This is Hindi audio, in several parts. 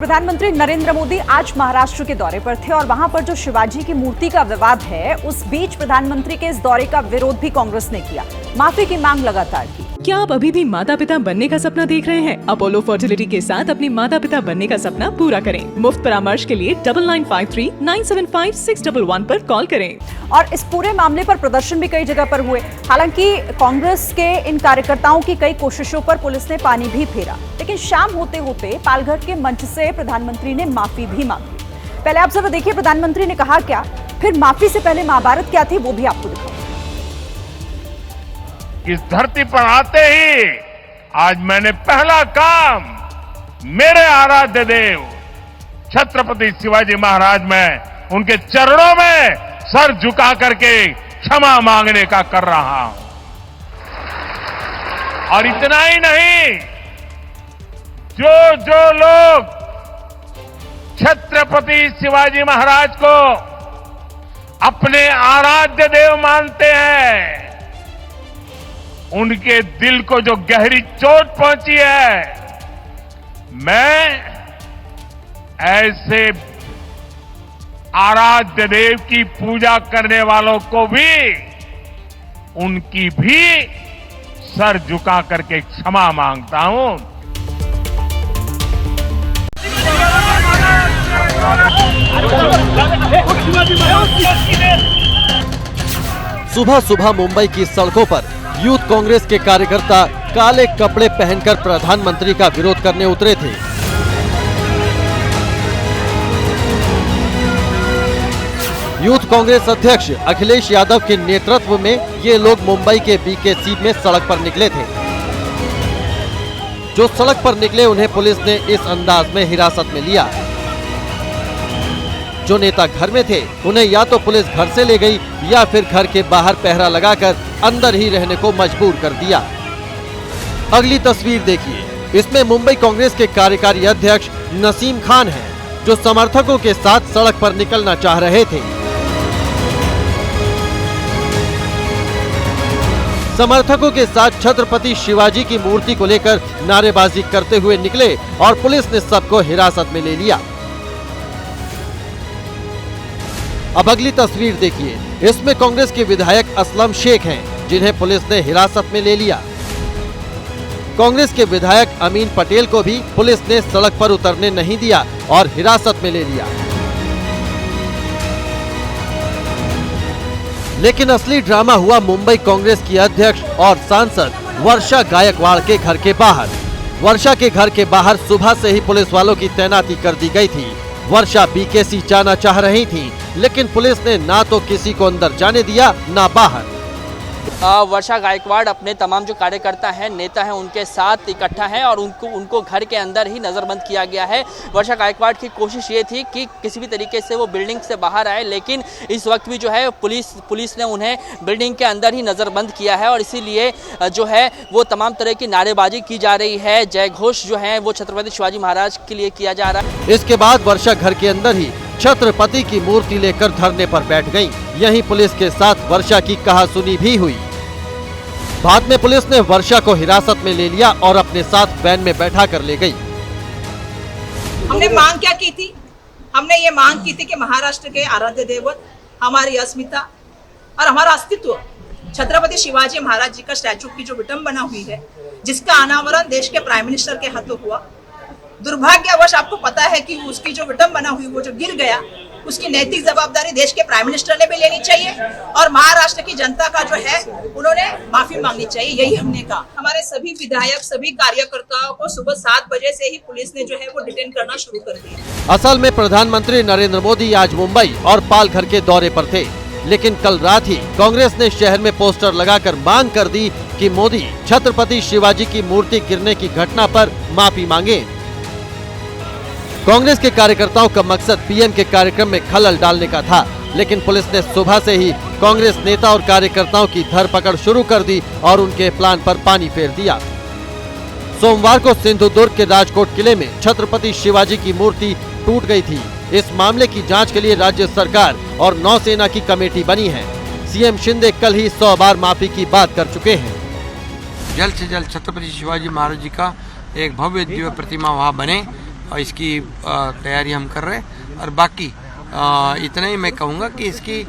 प्रधानमंत्री नरेंद्र मोदी आज महाराष्ट्र के दौरे पर थे और वहां पर जो शिवाजी की मूर्ति का विवाद है, उस बीच प्रधानमंत्री के इस दौरे का विरोध भी कांग्रेस ने किया। माफी की मांग लगातार की। क्या आप अभी भी माता पिता बनने का सपना देख रहे हैं? अपोलो फर्टिलिटी के साथ अपने माता पिता बनने का सपना पूरा करें। मुफ्त परामर्श के लिए 9953-975-611 पर कॉल करें। और इस पूरे मामले पर प्रदर्शन भी कई जगह पर हुए। हालांकि कांग्रेस के इन कार्यकर्ताओं की कई कोशिशों पर पुलिस ने पानी भी फेरा, लेकिन शाम होते होते पालघर के मंच से प्रधानमंत्री ने माफी भी मांगी। पहले आप जरा देखिए प्रधानमंत्री ने कहा क्या, फिर माफी से पहले महाभारत क्या थी वो भी आपको दिखाऊं। इस धरती पर आते ही आज मैंने पहला काम मेरे आराध्य देव छत्रपति शिवाजी महाराज में उनके चरणों में सर झुका करके क्षमा मांगने का कर रहा हूं। और इतना ही नहीं, जो लोग छत्रपति शिवाजी महाराज को अपने आराध्य देव मानते हैं, उनके दिल को जो गहरी चोट पहुंची है, मैं ऐसे आराध्य देव की पूजा करने वालों को भी, उनकी भी सर झुका करके क्षमा मांगता हूं। सुबह सुबह मुंबई की सड़कों पर यूथ कांग्रेस के कार्यकर्ता काले कपड़े पहनकर प्रधानमंत्री का विरोध करने उतरे थे। यूथ कांग्रेस अध्यक्ष अखिलेश यादव के नेतृत्व में ये लोग मुंबई के बीकेसी में सड़क पर निकले थे। जो सड़क पर निकले उन्हें पुलिस ने इस अंदाज में हिरासत में लिया। जो नेता घर में थे उन्हें या तो पुलिस घर से ले गई या फिर घर के बाहर पहरा लगाकर अंदर ही रहने को मजबूर कर दिया। अगली तस्वीर देखिए, इसमें मुंबई कांग्रेस के कार्यकारी अध्यक्ष नसीम खान हैं, जो समर्थकों के साथ सड़क पर निकलना चाह रहे थे। समर्थकों के साथ छत्रपति शिवाजी की मूर्ति को लेकर नारेबाजी करते हुए निकले और पुलिस ने सबको हिरासत में ले लिया। अब अगली तस्वीर देखिए, इसमें कांग्रेस के विधायक असलम शेख हैं, जिन्हें पुलिस ने हिरासत में ले लिया। कांग्रेस के विधायक अमीन पटेल को भी पुलिस ने सड़क पर उतरने नहीं दिया और हिरासत में ले लिया। लेकिन असली ड्रामा हुआ मुंबई कांग्रेस की अध्यक्ष और सांसद वर्षा गायकवाड़ के घर के बाहर। वर्षा के घर के बाहर सुबह से ही पुलिस वालों की तैनाती कर दी गई थी। वर्षा बीकेसी जाना चाह रही थी, लेकिन पुलिस ने ना तो किसी को अंदर जाने दिया ना बाहर। वर्षा गायकवाड़ अपने तमाम जो कार्यकर्ता हैं, नेता हैं, उनके साथ इकट्ठा है और उनको घर के अंदर ही नज़रबंद किया गया है। वर्षा गायकवाड़ की कोशिश ये थी कि किसी भी तरीके से वो बिल्डिंग से बाहर आए, लेकिन इस वक्त भी जो है पुलिस ने उन्हें बिल्डिंग के अंदर ही नज़रबंद किया है और इसीलिए जो है वो तमाम तरह की नारेबाजी की जा रही है। जय घोष जो है वो छत्रपति शिवाजी महाराज के लिए किया जा रहा है। इसके बाद वर्षा घर के अंदर ही छत्रपति की मूर्ति लेकर धरने पर बैठ गयी। यहीं पुलिस के साथ वर्षा की कहासुनी भी हुई। बाद में पुलिस ने वर्षा को हिरासत में ले लिया और अपने साथ वैन में बैठा कर ले गई। हमने मांग क्या की थी? हमने ये मांग की थी कि महाराष्ट्र के आराध्य देवत, हमारी अस्मिता और हमारा अस्तित्व छत्रपति शिवाजी महाराज जी का स्टैचू की जो विटंबना हुई है, जिसका अनावरण देश के प्राइम मिनिस्टर के हाथों हुआ, दुर्भाग्यवश आपको पता है कि उसकी जो विटंबना हुई, वो जो गिर गया, उसकी नैतिक जवाबदारी देश के प्राइम मिनिस्टर ने भी लेनी चाहिए और महाराष्ट्र की जनता का जो है उन्होंने माफी मांगनी चाहिए। यही हमने कहा। हमारे सभी विधायक, सभी कार्यकर्ताओं को सुबह 7 बजे से ही पुलिस ने जो है वो डिटेन करना शुरू कर दिया। असल में प्रधानमंत्री नरेंद्र मोदी आज मुंबई और पालघर के दौरे पर थे, लेकिन कल रात ही कांग्रेस ने शहर में पोस्टर लगाकर मांग कर दी कि मोदी छत्रपति शिवाजी की मूर्ति गिरने की घटना पर माफी मांगे। कांग्रेस के कार्यकर्ताओं का मकसद पीएम के कार्यक्रम में खलल डालने का था, लेकिन पुलिस ने सुबह से ही कांग्रेस नेता और कार्यकर्ताओं की धरपकड़ शुरू कर दी और उनके प्लान पर पानी फेर दिया। सोमवार को सिंधुदुर्ग के राजकोट किले में छत्रपति शिवाजी की मूर्ति टूट गई थी। इस मामले की जांच के लिए राज्य सरकार और नौसेना की कमेटी बनी है। सीएम शिंदे कल ही 100 बार माफी की बात कर चुके हैं। जल्द से जल्द छत्रपति शिवाजी महाराज जी का एक भव्य दिव्य प्रतिमा वहाँ बने, और इसकी तैयारी हम कर रहे हैं। और बाकी इतना ही मैं कहूँगा कि इसकी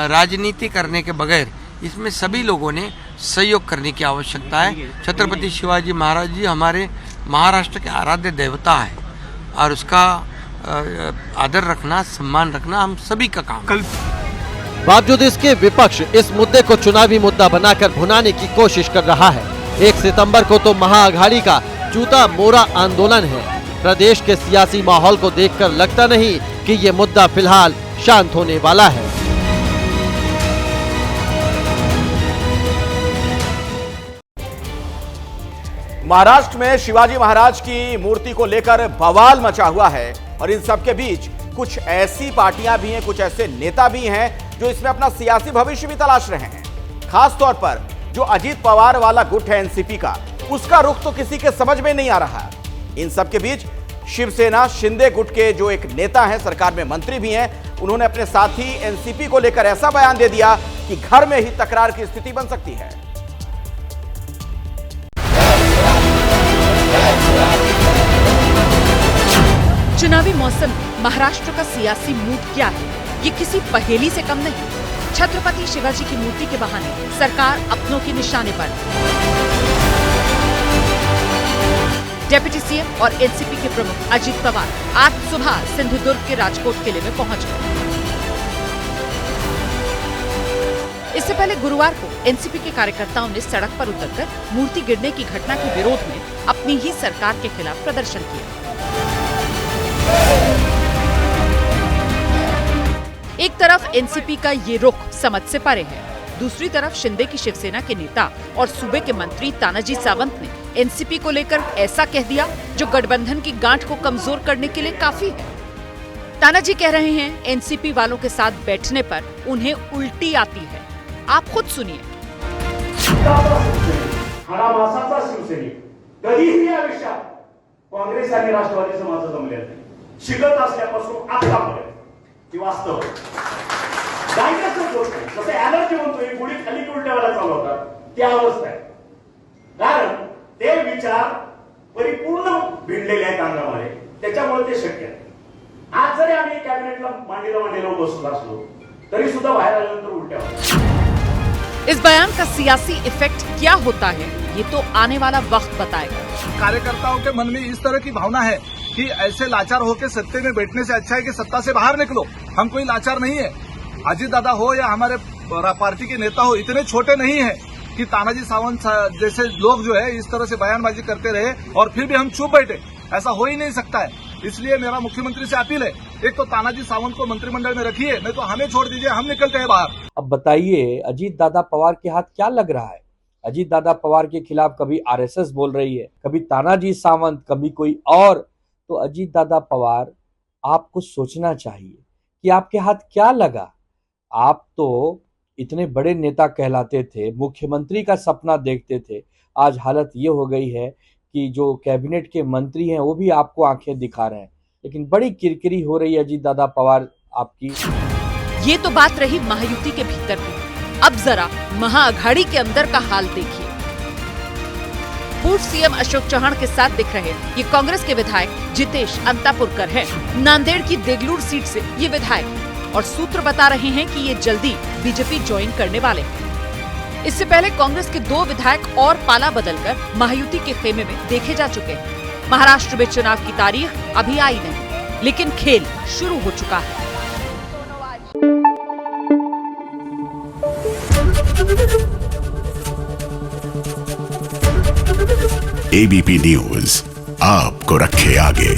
राजनीति करने के बगैर इसमें सभी लोगों ने सहयोग करने की आवश्यकता है। छत्रपति शिवाजी महाराज जी हमारे महाराष्ट्र के आराध्य देवता है और उसका आदर रखना, सम्मान रखना हम सभी का काम है। बावजूद इसके विपक्ष इस मुद्दे को चुनावी मुद्दा बनाकर भुनाने की कोशिश कर रहा है। 1 सितंबर को तो महाअघाड़ी का जूता मोरा आंदोलन है। प्रदेश के सियासी माहौल को देखकर लगता नहीं कि ये मुद्दा फिलहाल शांत होने वाला है। महाराष्ट्र में शिवाजी महाराज की मूर्ति को लेकर बवाल मचा हुआ है और इन सब के बीच कुछ ऐसी पार्टियां भी हैं, कुछ ऐसे नेता भी हैं जो इसमें अपना सियासी भविष्य भी तलाश रहे हैं। खास तौर पर जो अजीत पवार वाला गुट है एनसीपी का, उसका रुख तो किसी के समझ में नहीं आ रहा। इन सब के बीच शिवसेना शिंदे गुट के जो एक नेता हैं, सरकार में मंत्री भी हैं, उन्होंने अपने साथी एनसीपी को लेकर ऐसा बयान दे दिया कि घर में ही तकरार की स्थिति बन सकती है। चुनावी मौसम में महाराष्ट्र का सियासी मूड क्या है, ये किसी पहेली से कम नहीं। छत्रपति शिवाजी की मूर्ति के बहाने सरकार अपनों के निशाने पर। डिप्टी सीएम और एनसीपी के प्रमुख अजीत पवार आज सुबह सिंधुदुर्ग के राजकोट किले में पहुंच गए। इससे पहले गुरुवार को एनसीपी के कार्यकर्ताओं ने सड़क पर उतरकर मूर्ति गिरने की घटना के विरोध में अपनी ही सरकार के खिलाफ प्रदर्शन किया। एक तरफ एनसीपी का ये रुख समझ से परे है, दूसरी तरफ शिंदे की शिवसेना के नेता और सूबे के मंत्री तानाजी सावंत ने एनसीपी को लेकर ऐसा कह दिया जो गठबंधन की गांठ को कमजोर करने के लिए काफी है। तानाजी कह रहे हैं एनसीपी वालों के साथ बैठने पर उन्हें उल्टी आती है। आप खुद सुनिए। कधीही या विषयात काँग्रेस आणि राष्ट्रवादीचं माझं जमलेलं नाही। शिकत असल्यापासून आतापर्यंत ही वास्तव जायचं गोष्ट आहे। जसं एनर्जी म्हणतोय गुढी खाली उलट्यावाला चालवतात त्या अवस्था आहे। कारण ते विचार परिपूर्ण भिडलेले आहेत अंगामध्ये, त्याच्यामुळे ते शक्य आहे। आज जरी आम्ही कॅबिनेटला मांडीला बसलो असलो तरी सुद्धा बाहेर आल्यानंतर उलट्या। इस बयान का सियासी इफेक्ट क्या होता है ये तो आने वाला वक्त बताएगा। कार्यकर्ताओं के मन में इस तरह की भावना है कि ऐसे लाचार होकर सत्ते में बैठने से अच्छा है कि सत्ता से बाहर निकलो। हम कोई लाचार नहीं है। अजीत दादा हो या हमारे पार्टी के नेता हो, इतने छोटे नहीं है कि तानाजी सावंत जैसे लोग जो है इस तरह से बयानबाजी करते रहे और फिर भी हम चुप बैठे। ऐसा हो ही नहीं सकता है। इसलिए मेरा मुख्यमंत्री से अपील है, एक तो तानाजी सावंत को मंत्रिमंडल में रखिए, नहीं तो हमें छोड़ दीजिए, हम निकलते हैं बाहर। अब बताइए अजीत दादा पवार के हाथ क्या लग रहा है? अजीत दादा पवार के खिलाफ कभी आरएसएस बोल रही है, कभी तानाजी सावंत, कभी कोई और। तो अजीत दादा पवार, आपको सोचना चाहिए कि आपके हाथ क्या लगा। आप तो इतने बड़े नेता कहलाते थे, मुख्यमंत्री का सपना देखते थे। आज हालत ये हो गई है कि जो कैबिनेट के मंत्री हैं वो भी आपको आंखें दिखा रहे हैं। लेकिन बड़ी किरकिरी हो रही है अजीत दादा पवार आपकी। ये तो बात रही महायुति के भीतर की। अब जरा महाअघाड़ी के अंदर का हाल देखिए। पूर्व सीएम अशोक चौहान के साथ दिख रहे ये कांग्रेस के विधायक जितेश अंतापुरकर हैं। नांदेड़ की देगलूर सीट से ये विधायक और सूत्र बता रहे हैं कि ये जल्दी बीजेपी ज्वाइन करने वाले हैं। इससे पहले कांग्रेस के 2 विधायक और पाला बदलकर महायुति के खेमे में देखे जा चुके हैं। महाराष्ट्र में चुनाव की तारीख अभी आई नहीं, लेकिन खेल शुरू हो चुका है। एबीपी न्यूज आपको रखे आगे।